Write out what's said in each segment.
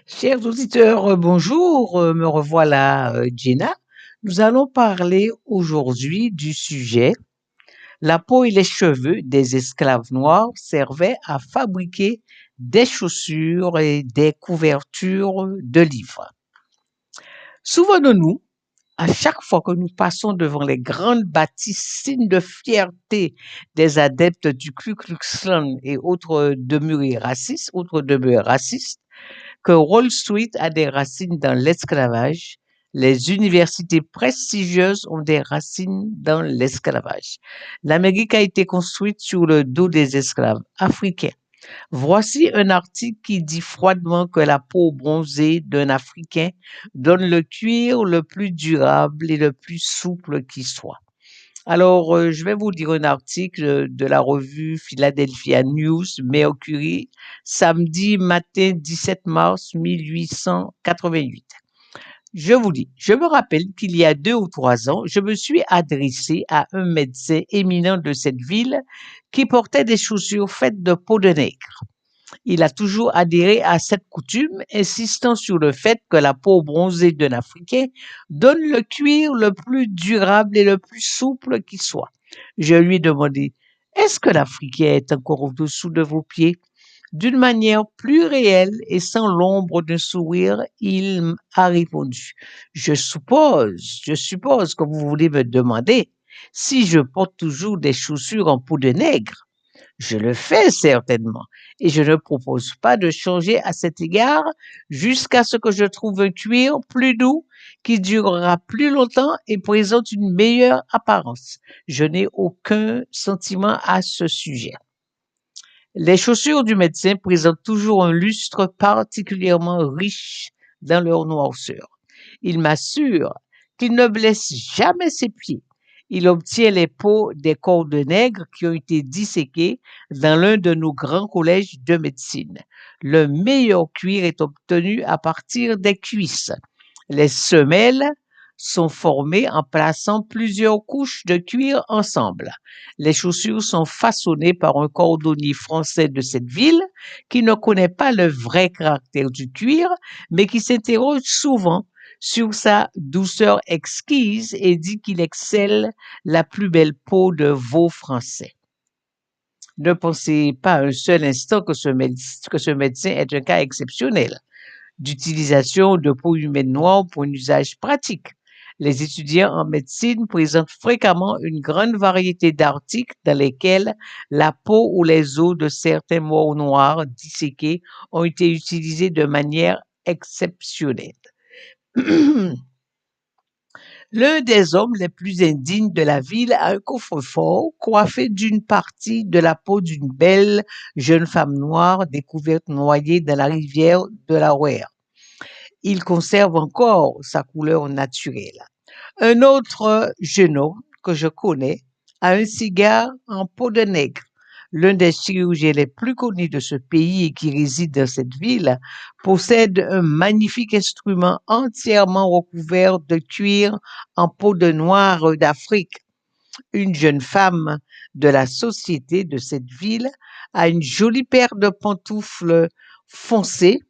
Chers auditeurs, bonjour, me revoilà, Gina. Nous allons parler aujourd'hui du sujet la peau et les cheveux des esclaves noirs servaient à fabriquer des chaussures et des couvertures de livres. Souvenons-nous, à chaque fois que nous passons devant les grandes bâtisses, signes de fierté des adeptes du Ku Klux Klan et autres demeurés racistes, que Wall Street a des racines dans l'esclavage, les universités prestigieuses ont des racines dans l'esclavage. L'Amérique a été construite sur le dos des esclaves africains. Voici un article qui dit froidement que la peau bronzée d'un Africain donne le cuir le plus durable et le plus souple qui soit. Alors, je vais vous lire un article de la revue Philadelphia News Mercury, samedi matin 17 mars 1888. Je vous dis, je me rappelle qu'il y a 2 ou 3 ans, je me suis adressé à un médecin éminent de cette ville qui portait des chaussures faites de peau de nègre. Il a toujours adhéré à cette coutume, insistant sur le fait que la peau bronzée d'un Africain donne le cuir le plus durable et le plus souple qui soit. Je lui ai demandé, est-ce que l'Africain est encore au-dessous de vos pieds? D'une manière plus réelle et sans l'ombre d'un sourire, il a répondu, je suppose que vous voulez me demander si je porte toujours des chaussures en peau de nègre. Je le fais certainement, et je ne propose pas de changer à cet égard jusqu'à ce que je trouve un cuir plus doux qui durera plus longtemps et présente une meilleure apparence. Je n'ai aucun sentiment à ce sujet. Les chaussures du médecin présentent toujours un lustre particulièrement riche dans leur noirceur. Il m'assure qu'il ne blesse jamais ses pieds. Il obtient les peaux des corps de nègres qui ont été disséqués dans l'un de nos grands collèges de médecine. Le meilleur cuir est obtenu à partir des cuisses. Les semelles sont formées en plaçant plusieurs couches de cuir ensemble. Les chaussures sont façonnées par un cordonnier français de cette ville qui ne connaît pas le vrai caractère du cuir, mais qui s'interroge souvent sur sa douceur exquise et dit qu'il excelle la plus belle peau de veau français. Ne pensez pas un seul instant que ce médecin est un cas exceptionnel d'utilisation de peau humaine noire pour un usage pratique. Les étudiants en médecine présentent fréquemment une grande variété d'articles dans lesquels la peau ou les os de certains morts noirs disséqués ont été utilisés de manière exceptionnelle. L'un des hommes les plus indignes de la ville a un coffre-fort coiffé d'une partie de la peau d'une belle jeune femme noire découverte noyée dans la rivière de la Ware. Il conserve encore sa couleur naturelle. Un autre jeune homme que je connais a un cigare en peau de nègre. L'un des chirurgiens les plus connus de ce pays et qui réside dans cette ville possède un magnifique instrument entièrement recouvert de cuir en peau de noir d'Afrique. Une jeune femme de la société de cette ville a une jolie paire de pantoufles foncées.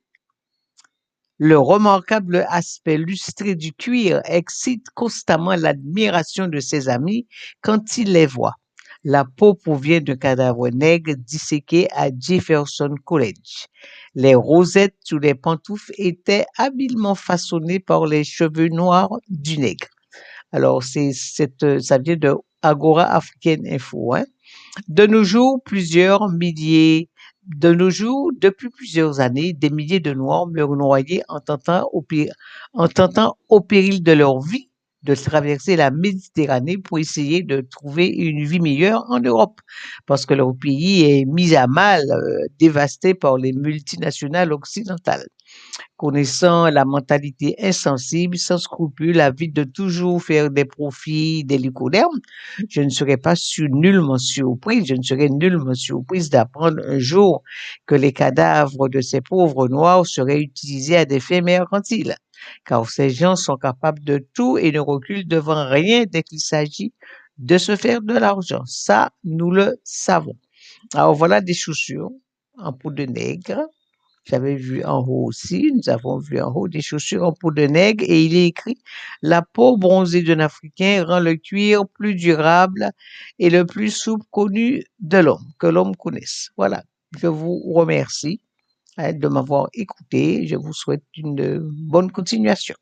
Le remarquable aspect lustré du cuir excite constamment l'admiration de ses amis quand il les voit. La peau provient d'un cadavre nègre disséqué à Jefferson College. Les rosettes sous les pantoufles étaient habilement façonnées par les cheveux noirs du nègre. Alors, ça vient de Agora African Info, hein. De nos jours, depuis plusieurs années, des milliers de Noirs meurent noyés en tentant au péril de leur vie de traverser la Méditerranée pour essayer de trouver une vie meilleure en Europe, parce que leur pays est mis à mal, dévasté par les multinationales occidentales. Connaissant la mentalité insensible, sans scrupule, avide de toujours faire des profits des licodermes, je ne serais nullement surprise d'apprendre un jour que les cadavres de ces pauvres Noirs seraient utilisés à des fins mercantiles, car ces gens sont capables de tout et ne reculent devant rien dès qu'il s'agit de se faire de l'argent. Ça, nous le savons. Alors voilà des chaussures en peau de nègre J'avais vu en haut aussi, nous avons vu en haut des chaussures en peau de nègre et il est écrit: «La peau bronzée d'un Africain rend le cuir plus durable et le plus souple connu de l'homme, que l'homme connaisse». Voilà, je vous remercie, de m'avoir écouté. Je vous souhaite une bonne continuation.